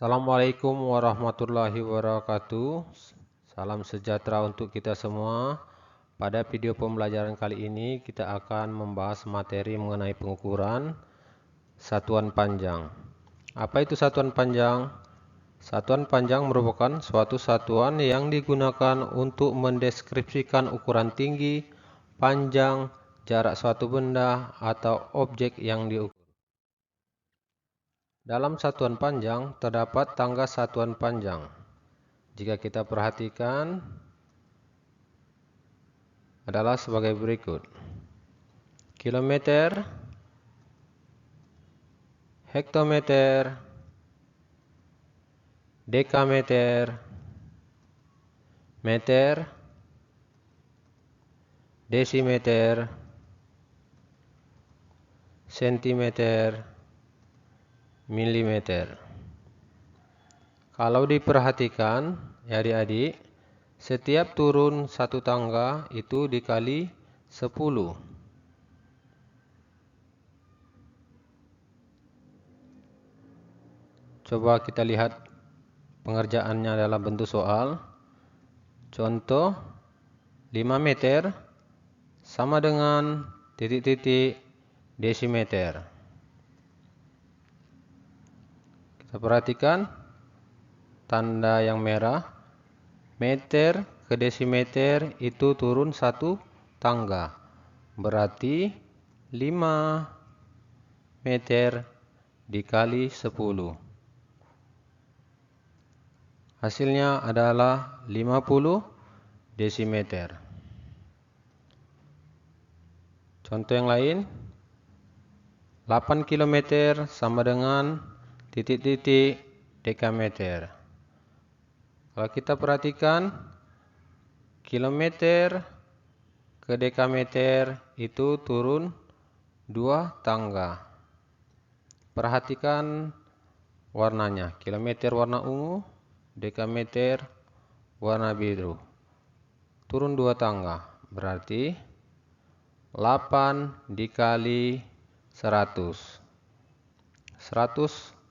Assalamualaikum warahmatullahi wabarakatuh. Salam sejahtera untuk kita semua. Pada video pembelajaran kali ini kita akan membahas materi mengenai pengukuran satuan panjang. Apa itu satuan panjang? Satuan panjang merupakan suatu satuan yang digunakan untuk mendeskripsikan ukuran tinggi, panjang, jarak suatu benda atau objek yang diukur. Dalam satuan panjang terdapat tangga satuan panjang. Jika kita perhatikan adalah sebagai berikut. Kilometer, hektometer, dekameter, meter, desimeter, sentimeter, milimeter. Kalau diperhatikan ya adik-adik, setiap turun satu tangga itu dikali 10. Coba kita lihat pengerjaannya dalam bentuk soal. Contoh 5 meter sama dengan titik-titik desimeter. Kita perhatikan tanda yang merah, meter ke desimeter itu turun satu tangga. Berarti 5 meter dikali 10. Hasilnya adalah 50 desimeter. Contoh yang lain, 8 km sama dengan titik-titik dekameter. Kalau kita perhatikan, kilometer ke dekameter itu turun 2 tangga. Perhatikan warnanya, kilometer warna ungu, dekameter warna biru. Turun 2 tangga, berarti 8 dikali 100. 100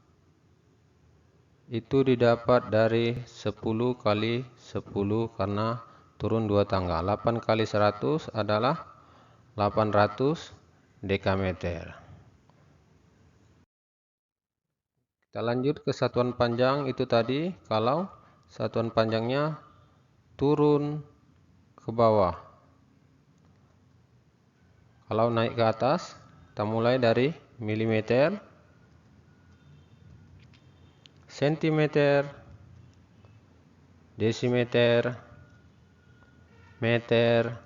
itu didapat dari 10 kali 10 karena turun 2 tangga. 8 kali 100 adalah 800 dekameter. Kita lanjut ke satuan panjang itu tadi kalau satuan panjangnya turun ke bawah. Kalau naik ke atas, kita mulai dari milimeter, sentimeter, desimeter, meter,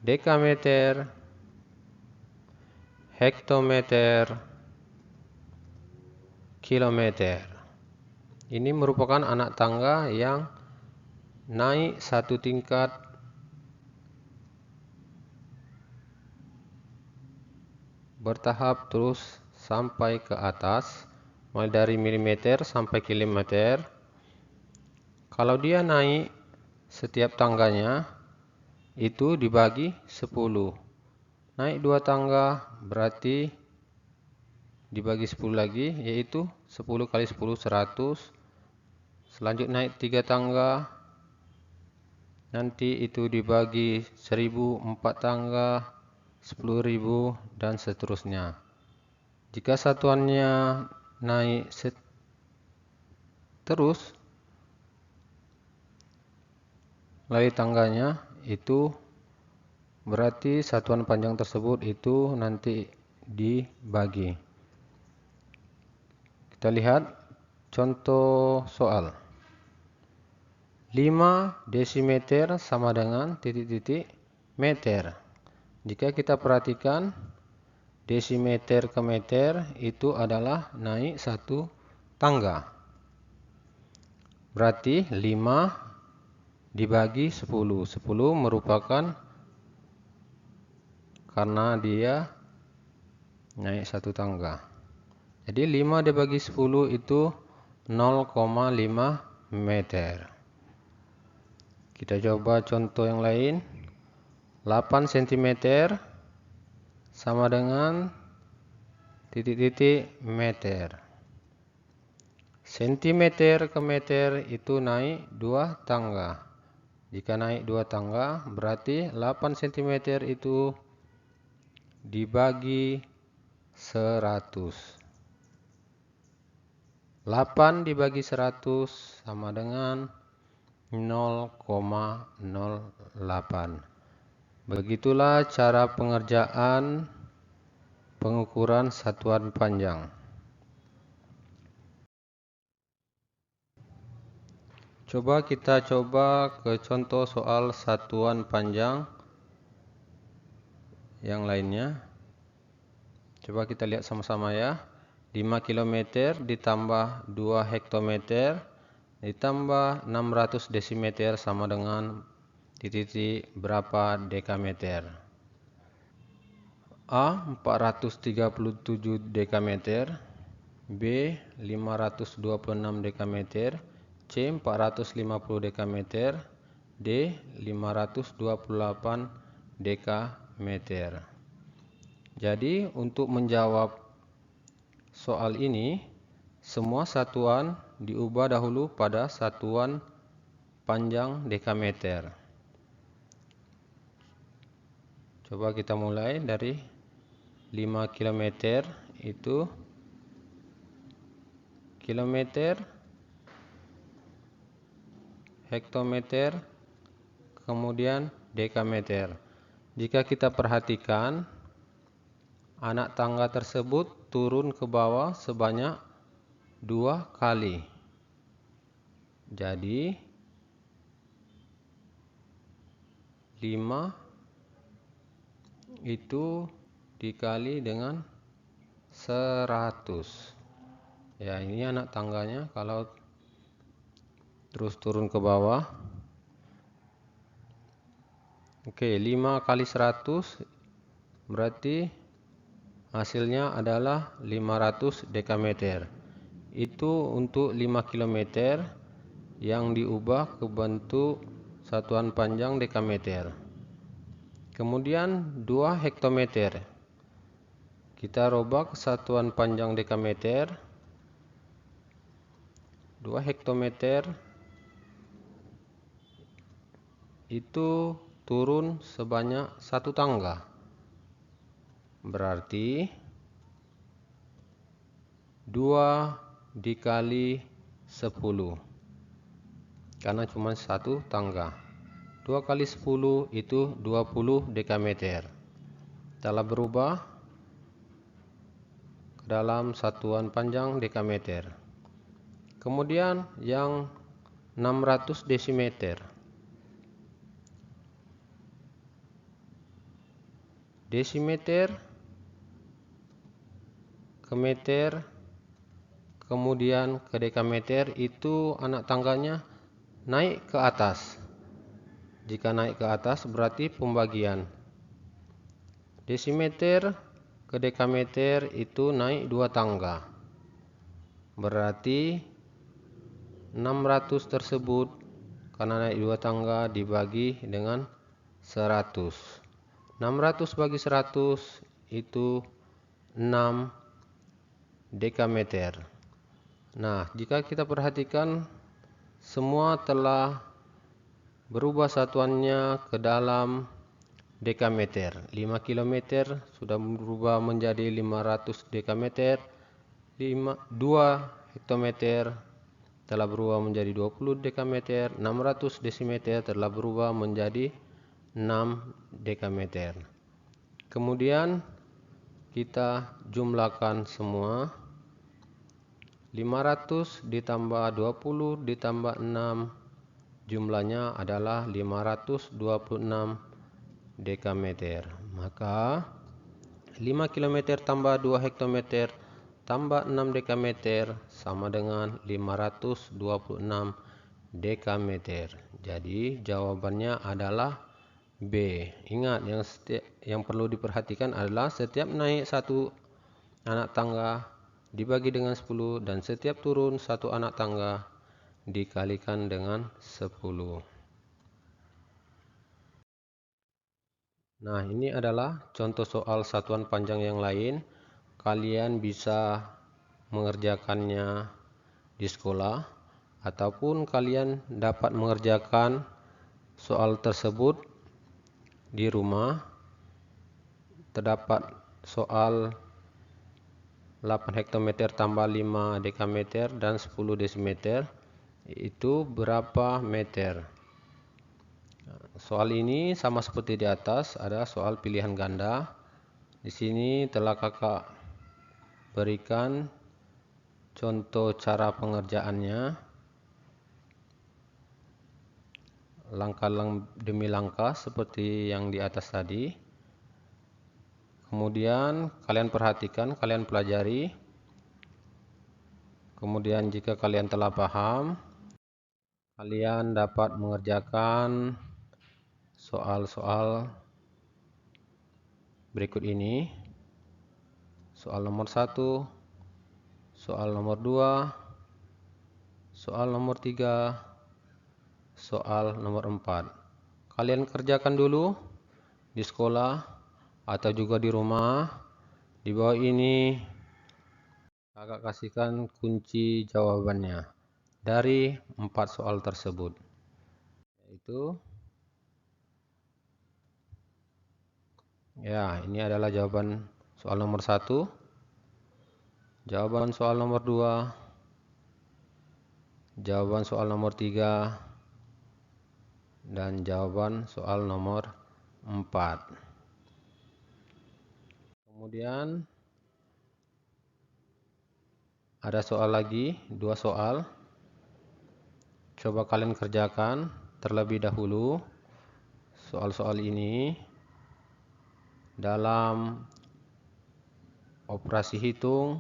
dekameter, hektometer, kilometer. Ini merupakan anak tangga yang naik satu tingkat bertahap terus sampai ke atas, mulai dari milimeter sampai kilometer. Kalau dia naik setiap tangganya itu dibagi 10. Naik 2 tangga berarti dibagi 10 lagi, yaitu 10 kali 10 100. Selanjutnya naik 3 tangga, nanti itu dibagi 1000, 4 tangga, 10.000 dan seterusnya. Jika satuannya naik terus melalui tangganya, itu berarti satuan panjang tersebut itu nanti dibagi. Kita lihat contoh soal. 5 desimeter sama dengan titik-titik meter. Jika kita perhatikan, desimeter ke meter itu adalah naik satu tangga. Berarti 5 dibagi 10. 10 merupakan karena dia naik satu tangga. Jadi 5 dibagi 10 itu 0,5 meter. Kita coba contoh yang lain. 8 cm sama dengan titik-titik meter. Sentimeter ke meter itu naik 2 tangga. Jika naik 2 tangga, berarti 8 cm itu dibagi 100. 8 dibagi 100 sama dengan 0,08. Begitulah cara pengerjaan pengukuran satuan panjang. Coba kita ke contoh soal satuan panjang yang lainnya. Coba kita lihat sama-sama ya. 5 km ditambah 2 hektometer ditambah 600 desimeter sama dengan titik berapa dekameter. A 437 dekameter, B 526 dekameter, C 450 dekameter, D 528 dekameter. Jadi untuk menjawab soal ini, semua satuan diubah dahulu pada satuan panjang dekameter. Coba kita mulai dari 5 km itu kilometer, hektometer, kemudian dekameter. Jika kita perhatikan, anak tangga tersebut turun ke bawah sebanyak 2 kali. Jadi 5 itu dikali dengan 100. Ya, ini anak tangganya kalau terus turun ke bawah. Oke, 5 kali 100 berarti hasilnya adalah 500 dekameter. Itu untuk 5 km yang diubah ke bentuk satuan panjang dekameter. Kemudian 2 hektometer. Kita robak satuan panjang dekameter. 2 hektometer itu turun sebanyak 1 tangga. Berarti 2 dikali 10. Karena cuma 1 tangga. 2 kali 10 itu 20 dekameter. Telah berubah ke dalam satuan panjang dekameter. Kemudian yang 600 desimeter. Desimeter ke meter, kemudian ke dekameter, itu anak tangganya naik ke atas. Jika naik ke atas berarti pembagian. Desimeter ke dekameter itu naik 2 tangga. Berarti 600 tersebut karena naik 2 tangga dibagi dengan 100. 600 bagi 100 itu 6 dekameter. Nah, jika kita perhatikan, semua telah berubah satuannya ke dalam dekameter. 5 km sudah berubah menjadi 500 dekameter. 2 hektometer telah berubah menjadi 20 dekameter. 600 desimeter telah berubah menjadi 6 dekameter. Kemudian kita jumlahkan semua. 500 ditambah 20 ditambah 6, jumlahnya adalah 526 dekameter. Maka 5 km tambah 2 hektometer tambah 6 dekameter sama dengan 526 dekameter. Jadi jawabannya adalah B. Ingat, yang perlu diperhatikan adalah setiap naik 1 anak tangga dibagi dengan 10 dan setiap turun 1 anak tangga dikalikan dengan 10. Nah, ini adalah contoh soal satuan panjang yang lain. Kalian bisa mengerjakannya di sekolah, ataupun kalian dapat mengerjakan soal tersebut di rumah. Terdapat soal 8 hektometer tambah 5 dekameter dan 10 desimeter, itu berapa meter? Soal ini sama seperti di atas, ada soal pilihan ganda. Di sini telah kakak berikan contoh cara pengerjaannya, langkah demi langkah seperti yang di atas tadi. Kemudian kalian perhatikan, kalian pelajari. Kemudian jika kalian telah paham, kalian dapat mengerjakan soal-soal berikut ini. Soal nomor 1, soal nomor 2, soal nomor 3, soal nomor 4. Kalian kerjakan dulu di sekolah atau juga di rumah. Di bawah ini kakak kasihkan kunci jawabannya dari 4 soal tersebut, yaitu ya, ini adalah jawaban soal nomor 1, jawaban soal nomor 2, jawaban soal nomor 3, dan jawaban soal nomor 4. Kemudian ada soal lagi, 2 soal. Coba kalian kerjakan terlebih dahulu soal-soal ini dalam operasi hitung,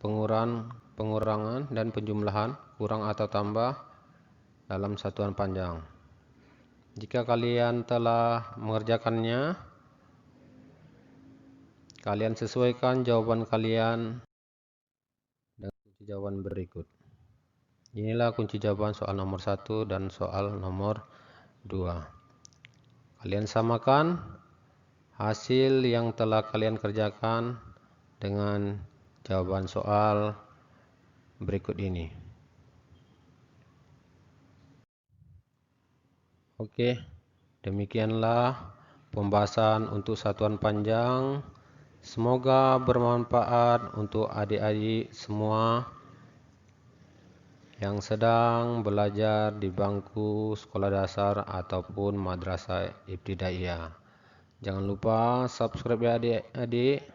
pengurangan dan penjumlahan, kurang atau tambah dalam satuan panjang. Jika kalian telah mengerjakannya, kalian sesuaikan jawaban kalian dengan kunci jawaban berikut. Inilah kunci jawaban soal nomor 1 dan soal nomor 2. Kalian samakan hasil yang telah kalian kerjakan dengan jawaban soal berikut ini. Oke, demikianlah pembahasan untuk satuan panjang. Semoga bermanfaat untuk adik-adik semua yang sedang belajar di bangku sekolah dasar ataupun madrasah ibtidaiyah. Jangan lupa subscribe ya adik-adik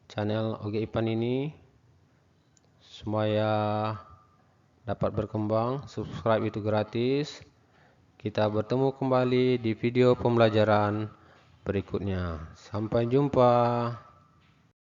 channel Oge Ipan ini supaya dapat berkembang. Subscribe itu gratis. Kita bertemu kembali di video pembelajaran berikutnya. Sampai jumpa.